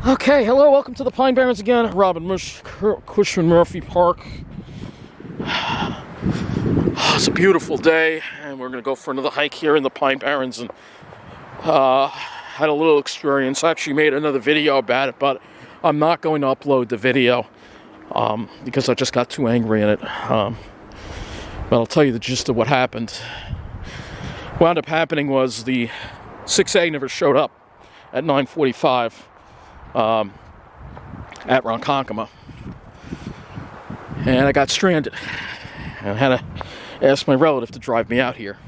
Okay, hello, welcome to the Pine Barrens again. Robin Cushman Murphy Park. It's a beautiful day, and we're going to go for another hike here in the Pine Barrens. And had a little experience. I actually made another video about it, but I'm not going to upload the video because I just got too angry in it. But I'll tell you the gist of what happened. What wound up happening was the 6A never showed up at 9:45. At Ronkonkoma, and I got stranded and I had to ask my relative to drive me out here.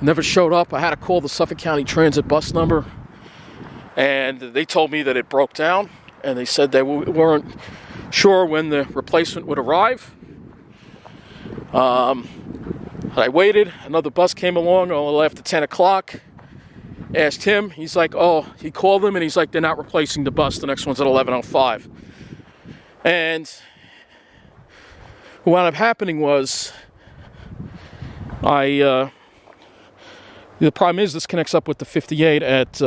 Never showed up. I had to call the Suffolk County Transit bus number, and they told me that it broke down, and they said they weren't sure when the replacement would arrive. I waited. Another bus came along a little after 10 o'clock. Asked him, he's like, he called them and he's like, they're not replacing the bus. The next one's at 11:05. And what wound up happening was, the problem is this connects up with the 58 at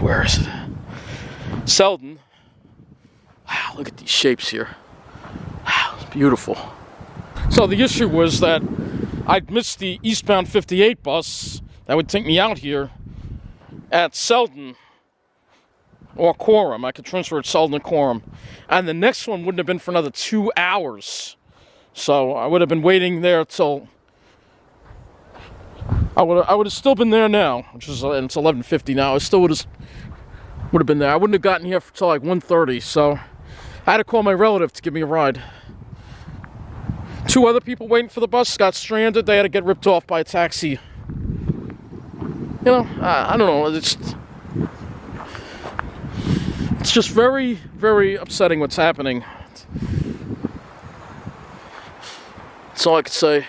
where is it? Selden. Wow, look at these shapes here. Wow, it's beautiful. So the issue was that I'd missed the eastbound 58 bus that would take me out here at Selden or Quorum. I could transfer at Selden or Quorum. And the next one wouldn't have been for another 2 hours. So I would have been waiting there till... I would have still been there now, which is, and it's 11:50 now. I still would have been there. I wouldn't have gotten here until like 1:30. So I had to call my relative to give me a ride. Two other people waiting for the bus got stranded. They had to get ripped off by a taxi. You know, I don't know. It's just very, very upsetting what's happening. That's all I could say.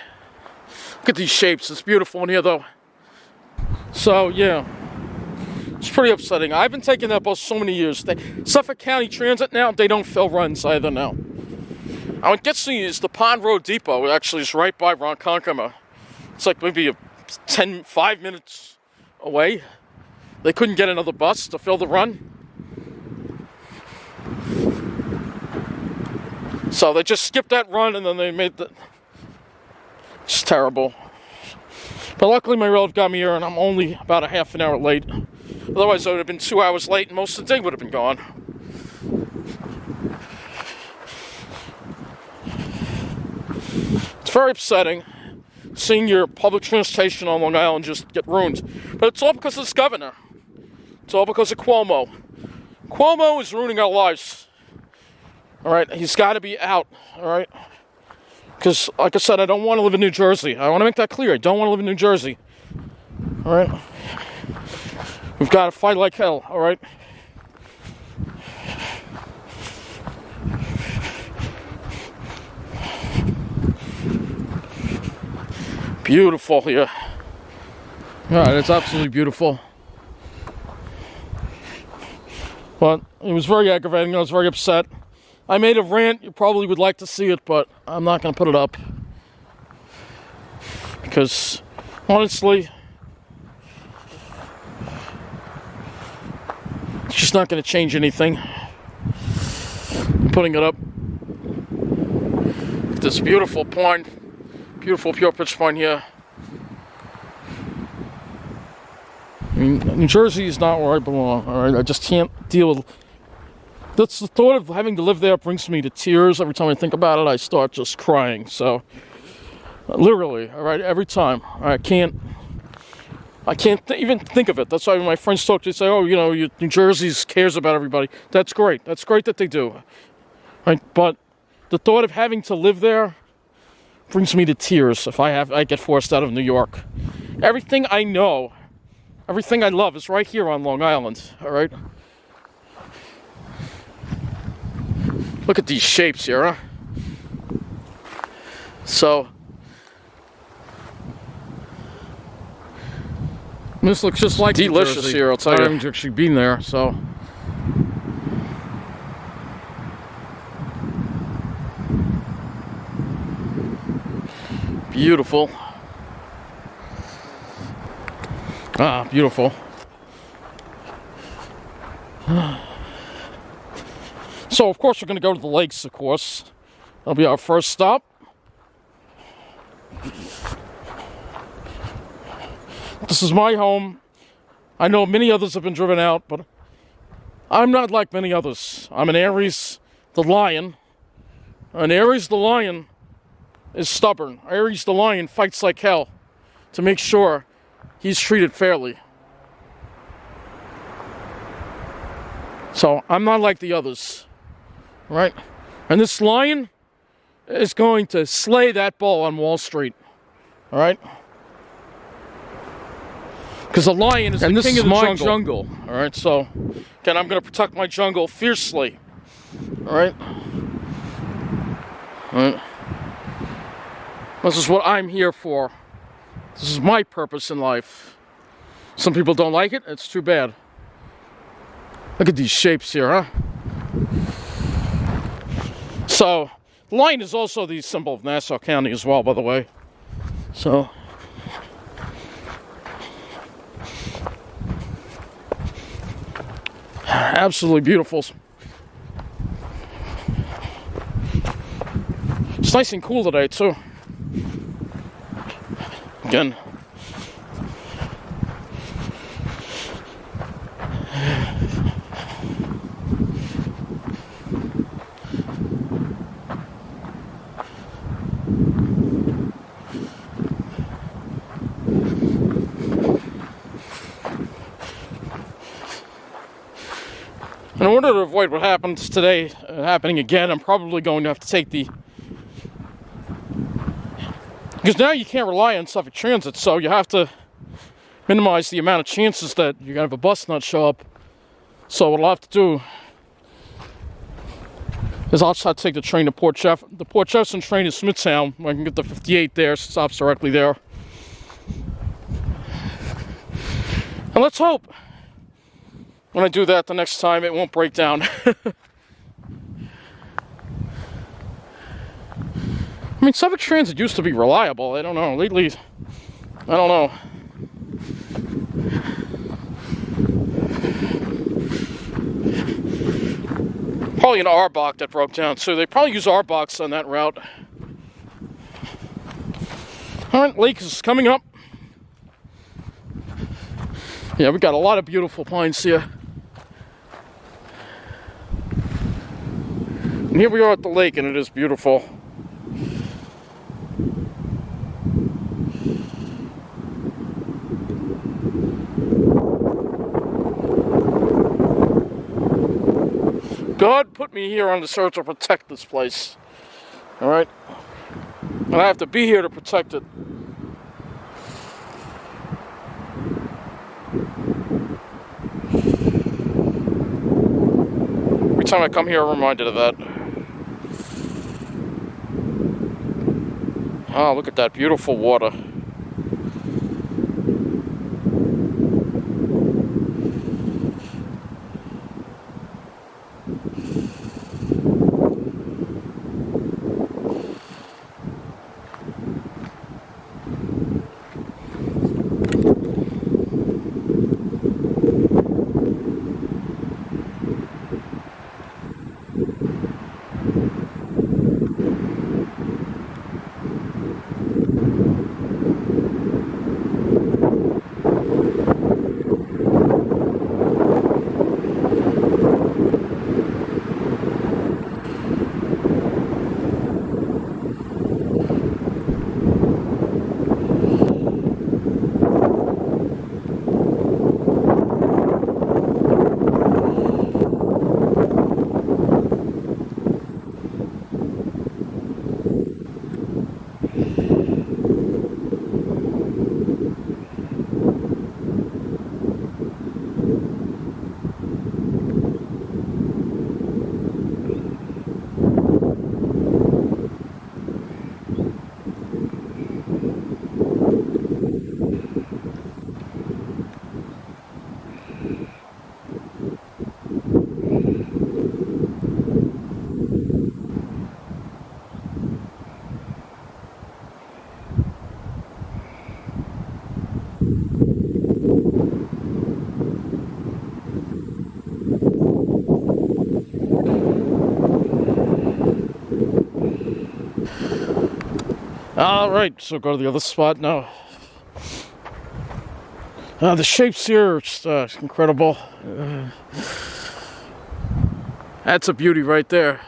Look at these shapes. It's beautiful in here, though. So, yeah. It's pretty upsetting. I've been taking that bus so many years. Suffolk County Transit now, they don't fill runs either now. What gets me is the Pond Road Depot. It actually is right by Ronkonkoma. It's like maybe 5 minutes away. They couldn't get another bus to fill the run. So they just skipped that run and then they made the... It's terrible. But luckily my relative got me here and I'm only about a half an hour late. Otherwise I would have been 2 hours late and most of the day would have been gone. It's very upsetting seeing your public transportation on Long Island just get ruined. But it's all because of this governor. It's all because of Cuomo. Cuomo is ruining our lives. Alright, he's got to be out. Alright? Because, like I said, I don't want to live in New Jersey. I want to make that clear. I don't want to live in New Jersey. Alright? We've got to fight like hell. Alright? Beautiful here. Alright, it's absolutely beautiful. But it was very aggravating. I was very upset. I made a rant. You probably would like to see it, but I'm not going to put it up. Because, honestly, it's just not going to change anything. I'm putting it up. This beautiful pine. Beautiful pure pitch pine here. I mean, New Jersey is not where I belong, alright? I just can't deal with... That's the thought of having to live there brings me to tears. Every time I think about it, I start just crying. So, literally, alright, every time. I can't even think of it. That's why when my friends talk to me, say, oh, you know, New Jersey cares about everybody. That's great. That's great that they do. Right? But the thought of having to live there brings me to tears if I get forced out of New York. Everything I know, everything I love is right here on Long Island, all right? Look at these shapes here, huh? So, this looks just like delicious here, I'll tell you. I haven't actually been there, so. Beautiful. Ah, beautiful. So, of course, we're going to go to the lakes, of course. That'll be our first stop. This is my home. I know many others have been driven out, but I'm not like many others. I'm an Aries the lion. And Aries the lion is stubborn. Aries the lion fights like hell to make sure he's treated fairly. So I'm not like the others, right? And this lion is going to slay that bull on Wall Street, all right? Because the lion is the king of the jungle, all right? So, again, I'm going to protect my jungle fiercely, all right? All right? This is what I'm here for. This is my purpose in life. Some people don't like it. It's too bad. Look at these shapes here, huh? So, the lion is also the symbol of Nassau County as well, by the way. So, absolutely beautiful. It's nice and cool today, too. Again. In order to avoid what happened today happening again, I'm probably going to have to take the... Because now you can't rely on Suffolk Transit, so you have to minimize the amount of chances that you're going to have a bus not show up. So what I'll have to do is I'll just have to take the train to Port Jefferson. The Port Jefferson train is Smithtown. I can get the 58 there, stops directly there. And let's hope when I do that the next time it won't break down. I mean, Suffolk Transit used to be reliable. I don't know. Lately, I don't know. Probably an Arbach that broke down, so they probably use Arbachs on that route. Alright, lake is coming up. Yeah, we got a lot of beautiful pines here. And here we are at the lake, and it is beautiful. God put me here on this earth to protect this place. Alright? And I have to be here to protect it. Every time I come here, I'm reminded of that. Oh, look at that beautiful water. All right, so go to the other spot now. The shapes here are just incredible. That's a beauty right there.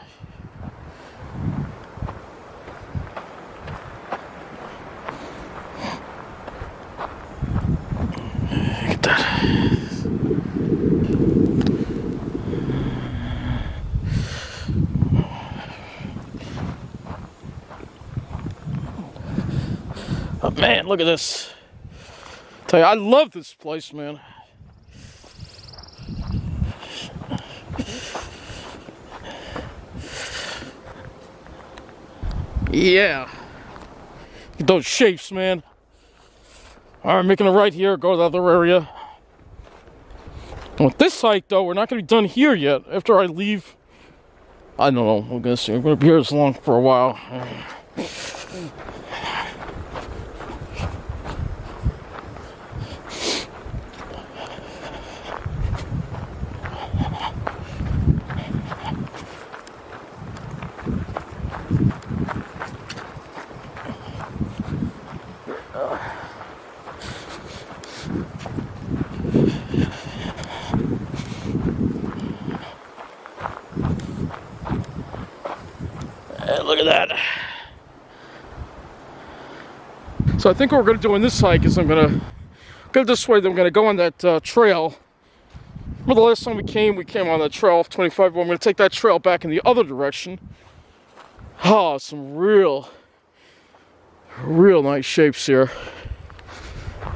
Look at that. Oh man, look at this. Tell you, I love this place, man. Yeah. Look at those shapes, man. Alright, making a right here, go to the other area. And with this hike, though, we're not going to be done here yet. After I leave, I don't know, we're going to see. We're going to be here as long for a while. Look at that. So I think what we're going to do in this hike is I'm going to go this way, then we're going to go on that trail. Remember the last time we came on that trail off 25. Well, I'm going to take that trail back in the other direction. Oh, some real nice shapes here.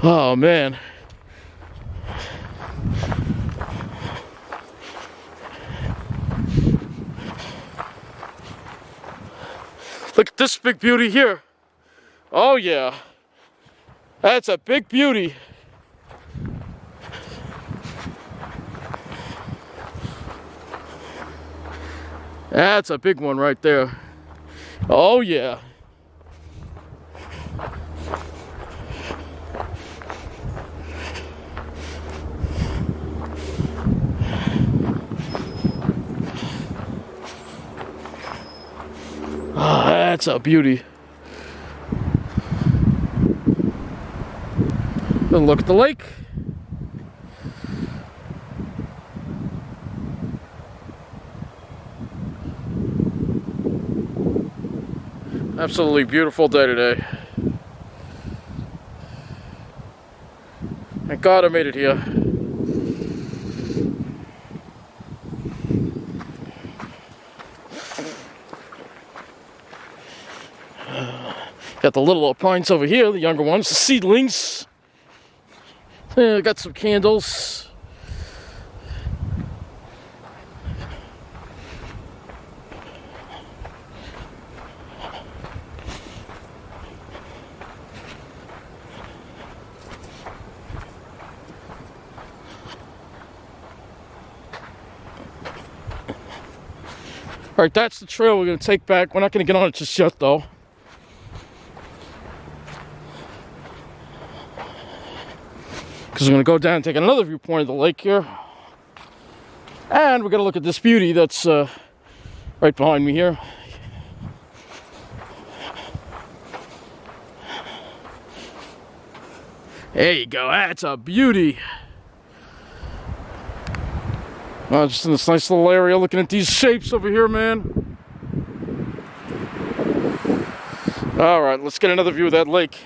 Oh, man. Look at this big beauty here. Oh yeah, that's a big beauty. That's a big one right there. Oh yeah. Oh, that's a beauty. Then look at the lake. Absolutely beautiful day today. Thank God I made it here. Got the little pines over here, the younger ones, the seedlings. Yeah, got some candles. All right, that's the trail we're going to take back. We're not going to get on it just yet, though. Because we're going to go down and take another viewpoint of the lake here. And we're going to look at this beauty that's right behind me here. There you go, that's a beauty. Just in this nice little area, looking at these shapes over here, man. All right, let's get another view of that lake.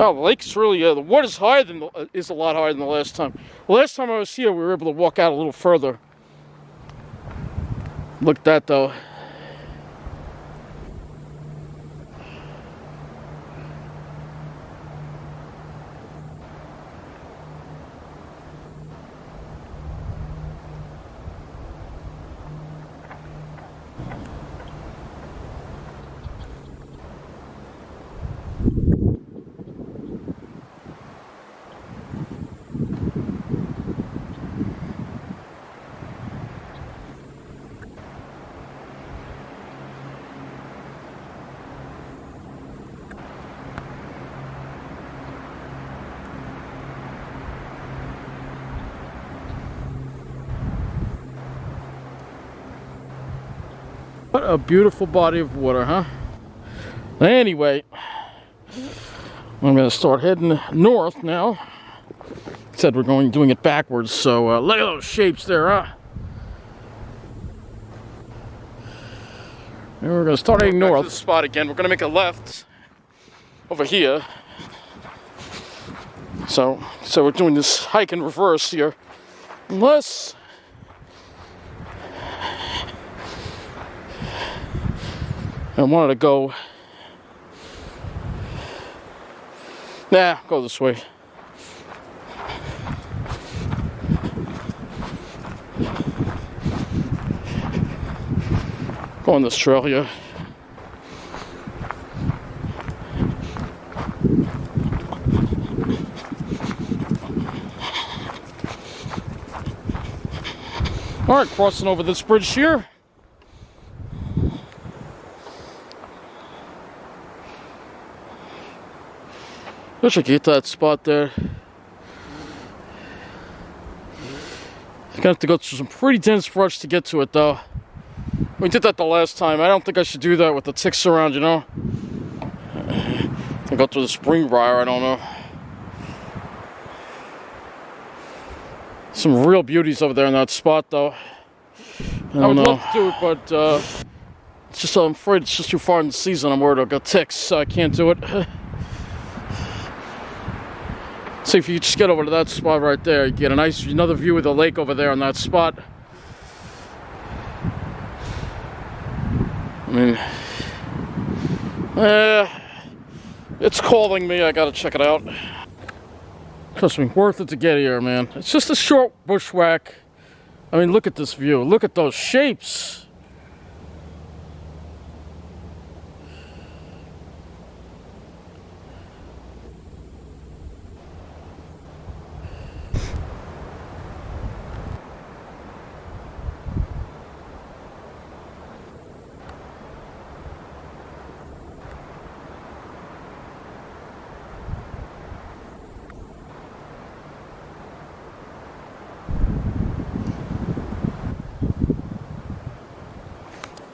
Oh, the lake's really, the water's higher than, is a lot higher than the last time. The last time I was here, we were able to walk out a little further. Look at that, though. What a beautiful body of water, huh? Anyway, I'm going to start heading north now. Said we're doing it backwards, so look at those shapes there, huh? And we're going to start heading north. Back to the spot again. We're going to make a left over here. So we're doing this hike in reverse here. Unless I wanted to go. Nah, go this way. Go on this trail here. All right, crossing over this bridge here. Wish I could get that spot there. You're gonna have to go through some pretty dense brush to get to it, though. We did that the last time. I don't think I should do that with the ticks around, you know? I go through the spring briar, I don't know. Some real beauties over there in that spot, though. I would love to do it, but it's just, I'm afraid it's just too far in the season. I'm worried I'll get ticks, so I can't do it. See if you just get over to that spot right there, you get another view of the lake over there on that spot. I mean, it's calling me. I gotta check it out. Trust me, worth it to get here, man. It's just a short bushwhack. I mean, look at this view. Look at those shapes.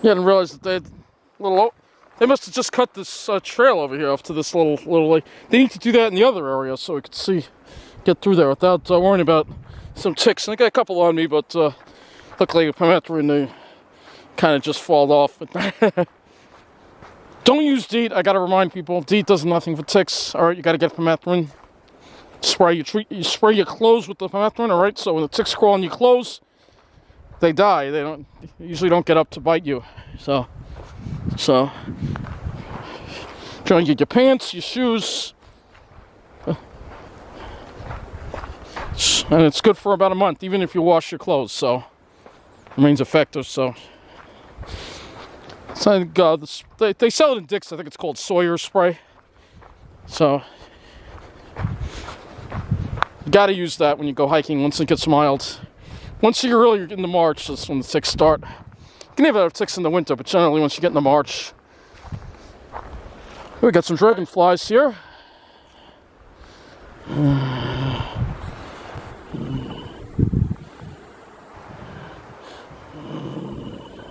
Yeah, I didn't realize that they must have just cut this trail over here off to this little lake. They need to do that in the other area so we could get through there without worrying about some ticks. And I got a couple on me, but look like a permethrin, they kind of just fall off. Don't use DEET. I got to remind people, DEET does nothing for ticks. All right, you got to get permethrin. You spray your clothes with the permethrin. All right, so when the ticks crawl on your clothes, they die. They usually don't get up to bite you. So try and get your pants, your shoes, and it's good for about a month, even if you wash your clothes. So it remains effective. So they sell it in Dick's. I think it's called Sawyer spray. So you got to use that when you go hiking once it gets mild. Once you're really into March, that's when the ticks start. You can even have ticks in the winter, but generally once you get into March. We got some dragonflies here.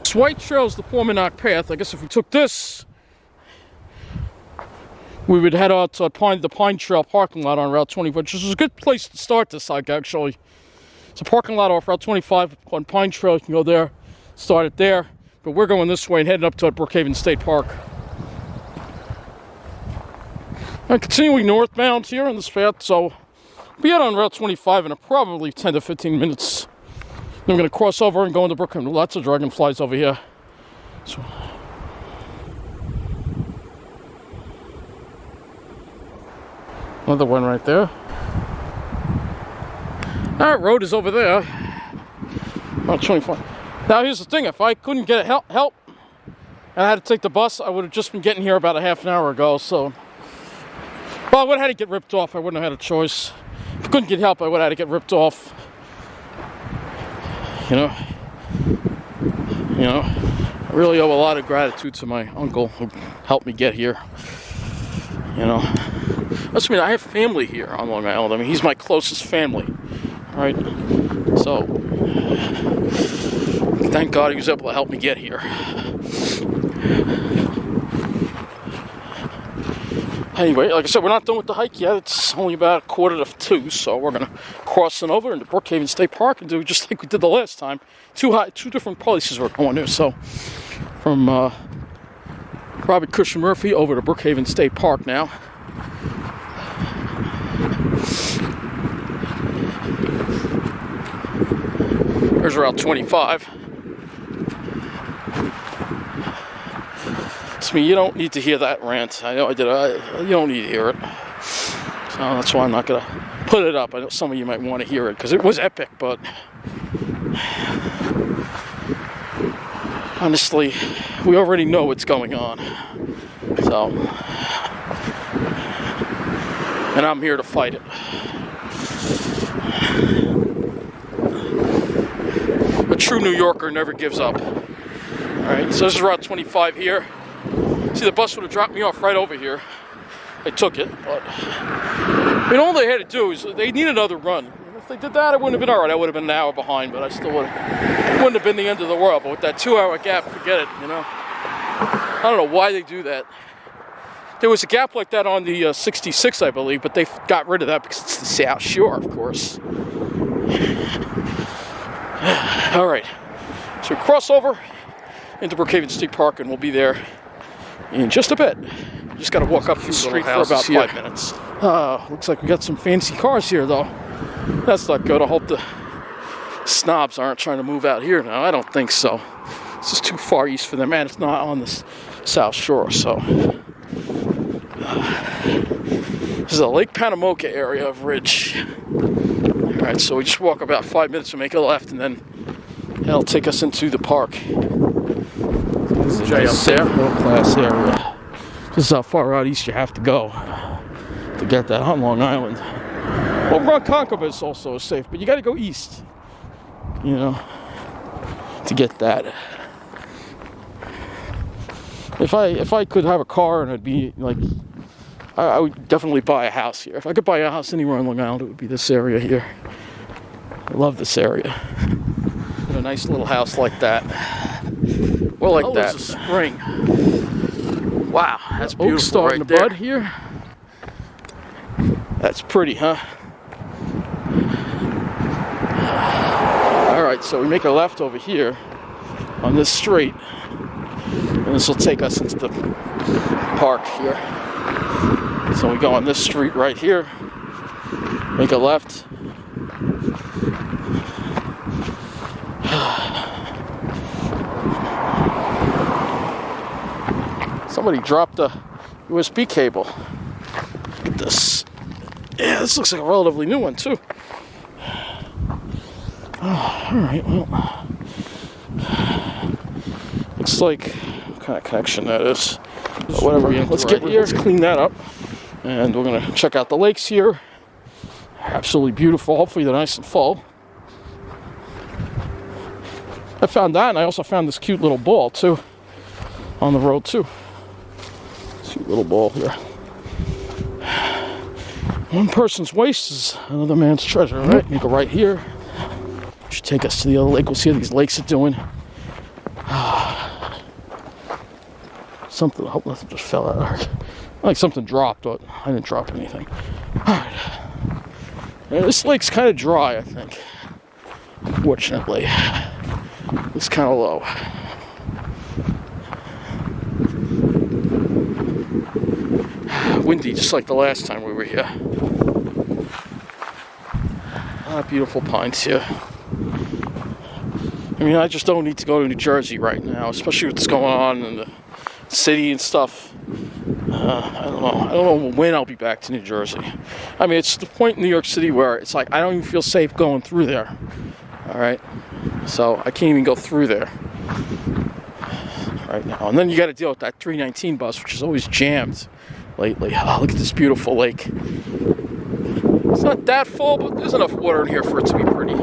This white trail is the Portmanock Path. I guess if we took this, we would head out to the Pine Trail parking lot on Route 20, which is a good place to start this hike, actually. It's a parking lot off Route 25 on Pine Trail. You can go there, start it there. But we're going this way and heading up to Brookhaven State Park. I'm continuing northbound here on this path, so we'll be out on Route 25 in probably 10 to 15 minutes. Then we're going to cross over and go into Brookhaven. Lots of dragonflies over here. So, another one right there. That road is over there. About 25. Now here's the thing, if I couldn't get help and I had to take the bus, I would have just been getting here about a half an hour ago, so. Well, I would have had to get ripped off. I wouldn't have had a choice. If I couldn't get help, I would have had to get ripped off. You know, I really owe a lot of gratitude to my uncle who helped me get here. You know, that's, I mean, I have family here on Long Island. I mean, he's my closest family. All right, so thank God he was able to help me get here. Anyway, like I said, we're not done with the hike yet. It's only about 1:45, so we're gonna cross on over into Brookhaven State Park and do just like we did the last time. Two different places we're going to. So from Robert Cushman Murphy over to Brookhaven State Park now. There's Route 25. I mean, you don't need to hear that rant. I know I did. You don't need to hear it. So that's why I'm not going to put it up. I know some of you might want to hear it because it was epic, but honestly, we already know what's going on. So, and I'm here to fight it. A true New Yorker never gives up. All right, so this is Route 25 here. See, the bus would have dropped me off right over here. I took it, but I mean, all they had to do is they need another run. If they did that, it wouldn't have been all right. I would have been an hour behind, but I still wouldn't have been the end of the world. But with that 2-hour gap, forget it. You know, I don't know why they do that. There was a gap like that on the 66, I believe, but they got rid of that because it's the South Shore, of course. All right, so we cross over into Brookhaven State Park, and we'll be there in just a bit. Just got to walk up the street for about 5 minutes. Looks like we got some fancy cars here, though. That's not good. I hope the snobs aren't trying to move out here now. I don't think so. It's just too far east for them, and it's not on the South Shore. So this is a Lake Panamoka area of Ridge. All right, so we just walk about 5 minutes and make a left, and then that'll take us into the park. This is a nice middle-class area. This is how far out east you have to go to get that on Long Island. Over on Concorbus also is safe, but you got to go east, you know, to get that. If I could have a car and it'd be like, I would definitely buy a house here. If I could buy a house anywhere on Long Island, it would be this area here. I love this area. A nice little house like that. Well, like that. It's a spring. Wow, that's beautiful. Oaks starting right to bud here. That's pretty, huh? All right, so we make a left over here on this street, and this will take us into the park here. So we go on this street right here, make a left. Somebody dropped a USB cable. Look at this. Yeah, this looks like a relatively new one, too. Oh, alright, well. Looks like what kind of connection that is. But whatever. Let's get here, let's clean that up. And we're going to check out the lakes here. Absolutely beautiful. Hopefully they're nice and full. I found that, and I also found this cute little ball, too. On the road, too. Cute little ball here. One person's waste is another man's treasure, right? You go right here. Should take us to the other lake. We'll see how these lakes are doing. Something, I hope nothing just fell out. Like something dropped, but I didn't drop anything. Alright. Yeah, this lake's kind of dry, I think. Unfortunately. It's kind of low. Windy, just like the last time we were here. Beautiful pines here. I mean, I just don't need to go to New Jersey right now, especially with what's going on in the city and stuff. I don't know when I'll be back to New Jersey. I mean, it's the point in New York City where it's like I don't even feel safe going through there. All right, so I can't even go through there right now. And then you got to deal with that 319 bus, which is always jammed lately. Oh, look at this beautiful lake. It's not that full, but there's enough water in here for it to be pretty.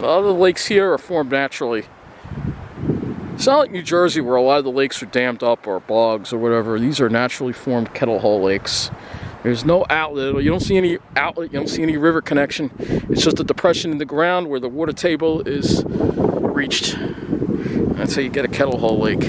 lot of the lakes here are formed naturally. It's not like New Jersey where a lot of the lakes are dammed up or bogs or whatever. These are naturally formed kettle hole lakes. There's no outlet. You don't see any outlet. You don't see any river connection. It's just a depression in the ground where the water table is reached. That's how you get a kettle hole lake.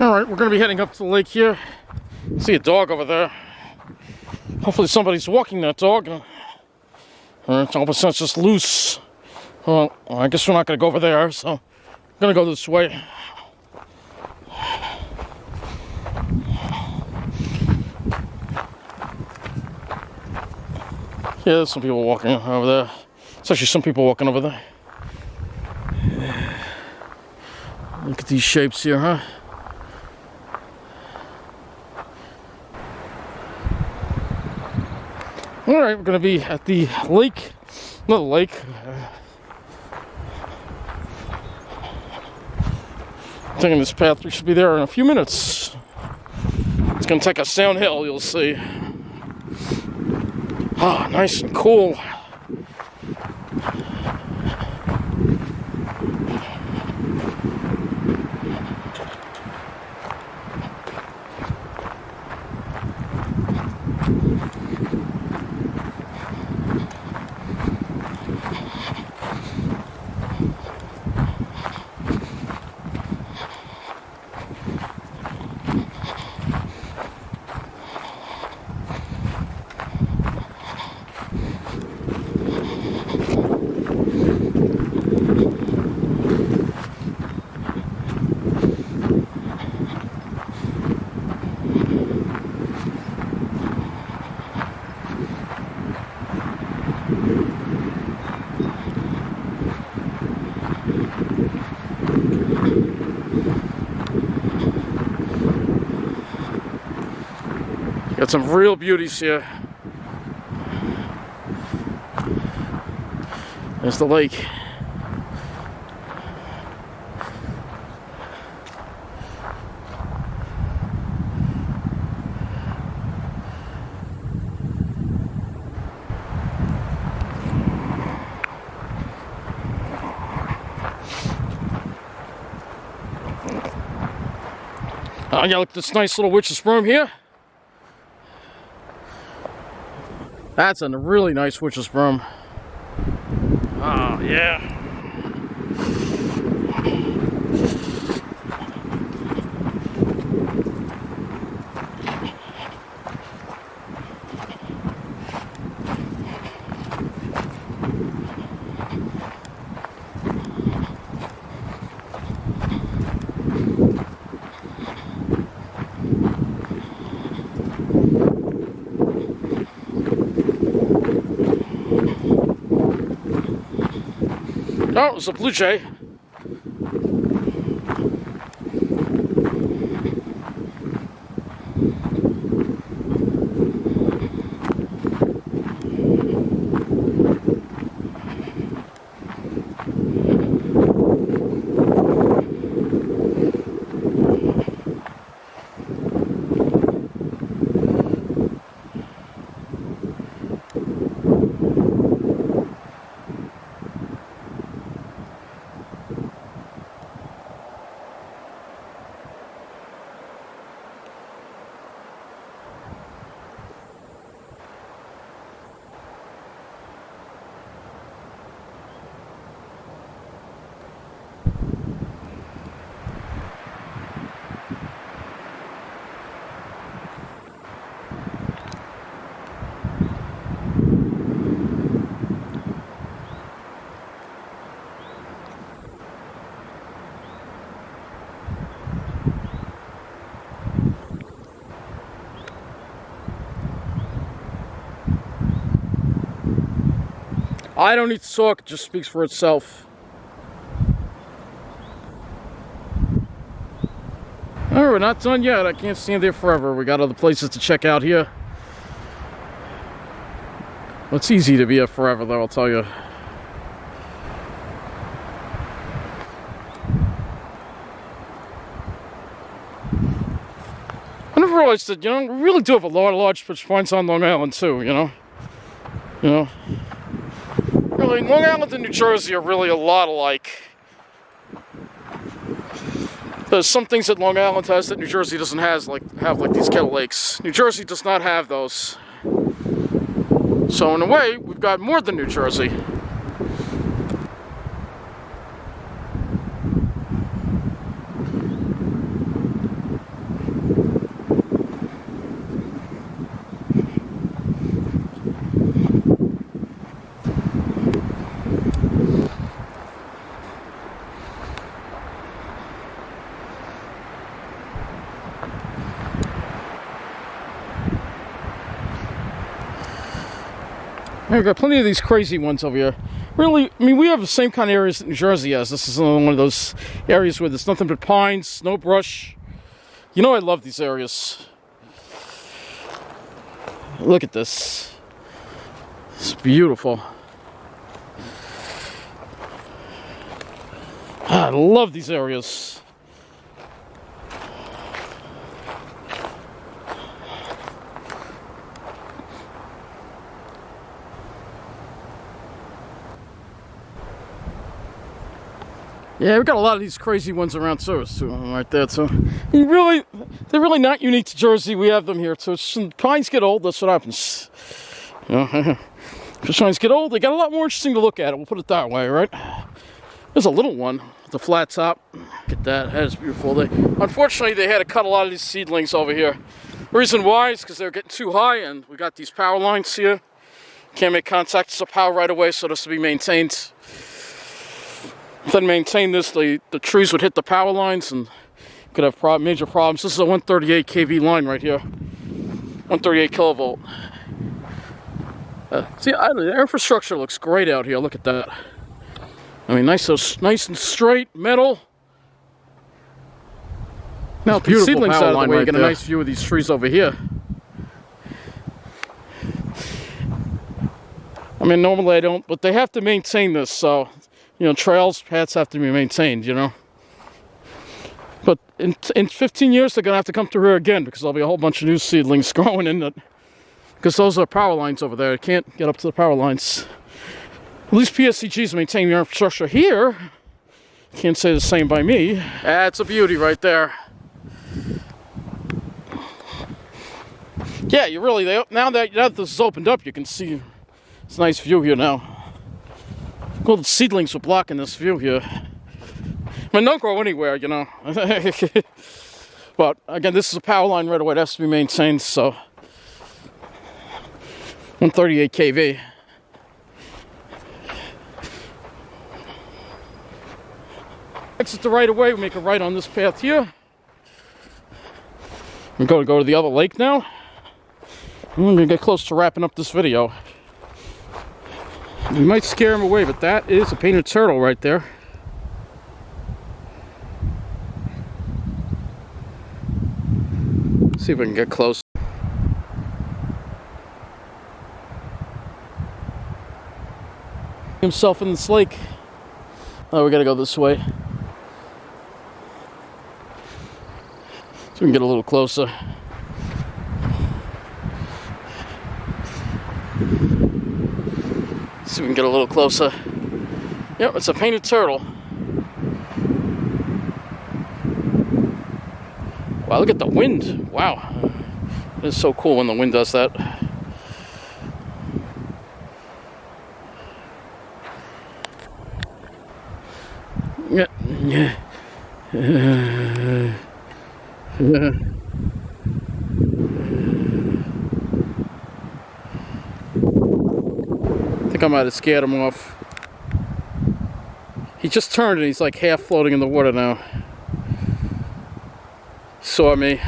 Alright, we're going to be heading up to the lake here. See a dog over there. Hopefully somebody's walking that dog. It's all of a sudden just loose. Well, I guess we're not going to go over there, so I'm going to go this way. Yeah, there's some people walking over there. There's actually some people walking over there. Look at these shapes here, huh? Alright, we're going to be at the lake. Another lake. Taking this path, we should be there in a few minutes. It's going to take us downhill, you'll see. Ah, nice and cool. Got some real beauties here. There's the lake. I got look at this nice little witch's broom here. That's a really nice witch's broom. Oh, yeah. Oh, it's a blue jay. I don't need to talk, it just speaks for itself. Oh, we're not done yet. I can't stand there forever. We got other places to check out here. Well, it's easy to be here forever, though, I'll tell you. I never realized that, you know, we really do have a lot of large pitch pines on Long Island, too, you know? Really, Long Island and New Jersey are really a lot alike. There's some things that Long Island has that New Jersey doesn't have like these kettle lakes. New Jersey does not have those. So in a way, we've got more than New Jersey. We've got plenty of these crazy ones over here. Really, I mean, we have the same kind of areas that New Jersey has. This is one of those areas where there's nothing but pines, no brush. You know I love these areas. Look at this. It's beautiful. I love these areas. Yeah, we've got a lot of these crazy ones around too, right there too. They're really not unique to Jersey. We have them here too. Pines get old, that's what happens. You know, as pines get old, they got a lot more interesting to look at. We'll put it that way, right? There's a little one with a flat top. Look at that. That is beautiful. Unfortunately, they had to cut a lot of these seedlings over here. The reason why is because they were getting too high, and we got these power lines here. Can't make contact with the power right away, so this to be maintained. If they maintain this, the trees would hit the power lines and could have major problems. This is a 138 kV line right here. 138 kilovolt. See, the infrastructure looks great out here. Look at that. I mean, nice and straight, metal. Now, beautiful seedlings out of the way, you get a nice view of these trees over here. I mean, normally I don't, but they have to maintain this, so... You know, trails, paths have to be maintained, you know. But in 15 years, they're going to have to come through here again because there'll be a whole bunch of new seedlings growing in it. Because those are power lines over there. You can't get up to the power lines. At least PSCG's maintaining the infrastructure here. Can't say the same by me. That's a beauty right there. Yeah, you really, now that this is opened up, you can see it's a nice view here now. Well, the seedlings were blocking this view here. I mean, don't grow anywhere, you know. But, again, this is a power line right away. It has to be maintained, so... 138 kV. Exit the right of way. We make a right on this path here. We're going to go to the other lake now. We're going to get close to wrapping up this video. We might scare him away, but that is a painted turtle right there. Let's see if we can get close. Himself in this lake. Oh, we gotta go this way. So we can get a little closer. See if we can get a little closer. Yep, it's a painted turtle. Wow, look at the wind. Wow. It's so cool when the wind does that. Yeah. I might have scared him off. He just turned and he's like half floating in the water now. Saw me.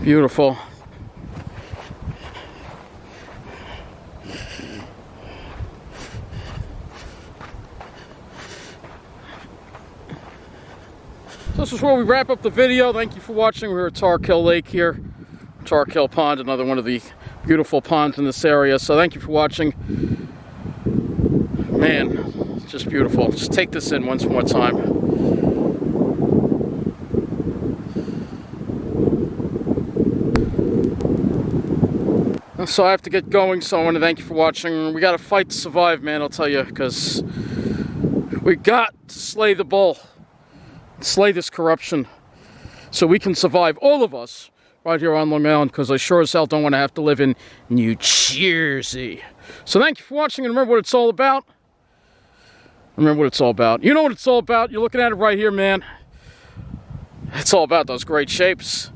Beautiful. this is where we wrap up the video. Thank you for watching. We're at Tarkill Lake here. Tarkill Pond, another one of the beautiful ponds in this area. So thank you for watching. Man, it's just beautiful. Just take this in once more time. So I have to get going, so I want to thank you for watching. We got to fight to survive, man, I'll tell you, because we got to slay the bull, slay this corruption, so we can survive, all of us, right here on Long Island, because I sure as hell don't want to have to live in New Jersey. So thank you for watching, and remember what it's all about. Remember what it's all about. You know what it's all about. You're looking at it right here, man. It's all about those great shapes.